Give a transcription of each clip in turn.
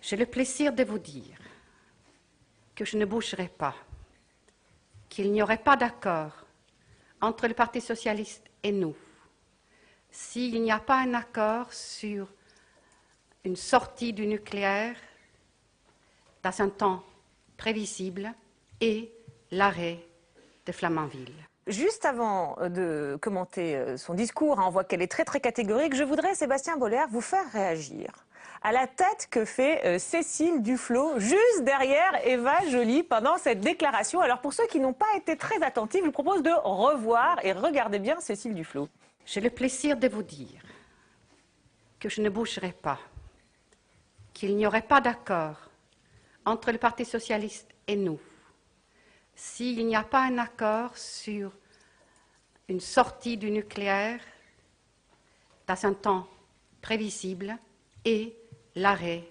J'ai le plaisir de vous dire que je ne bougerai pas, qu'il n'y aurait pas d'accord entre le Parti socialiste et nous s'il n'y a pas un accord sur une sortie du nucléaire dans un temps prévisible et l'arrêt de Flamanville. Juste avant de commenter son discours, on voit qu'elle est très catégorique, je voudrais, Sébastien Bollert, vous faire réagir à la tête que fait Cécile Duflot, juste derrière Eva Joly, pendant cette déclaration. Alors pour ceux qui n'ont pas été très attentifs, je vous propose de revoir et regardez bien Cécile Duflot. J'ai le plaisir de vous dire que je ne bougerai pas, qu'il n'y aurait pas d'accord entre le Parti socialiste et nous s'il n'y a pas un accord sur une sortie du nucléaire dans un temps prévisible et l'arrêt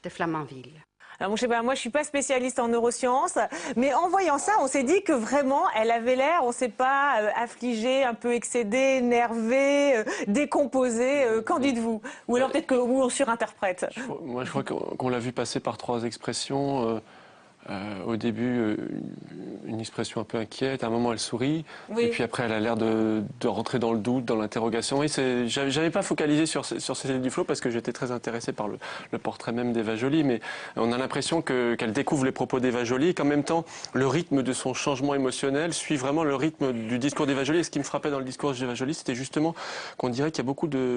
de Flamanville. Alors bon, je sais pas, moi je suis pas spécialiste en neurosciences, mais en voyant ça, on s'est dit que vraiment, elle avait l'air, on sait pas, affligée, un peu excédée, énervée, décomposée. Qu'en dites-vous? Ou alors peut-être qu'on surinterprète. Moi je crois qu'on l'a vu passer par trois expressions. Au début, une expression un peu inquiète, à un moment elle sourit, oui. Et puis après elle a l'air de rentrer dans le doute, dans l'interrogation. Oui, j'avais pas focalisé sur Cécile Duflot parce que j'étais très intéressé par le portrait même d'Eva Joly, mais on a l'impression qu'elle découvre les propos d'Eva Joly et qu'en même temps, le rythme de son changement émotionnel suit vraiment le rythme du discours d'Eva Joly. Et ce qui me frappait dans le discours d'Eva Joly, c'était justement qu'on dirait qu'il y a beaucoup de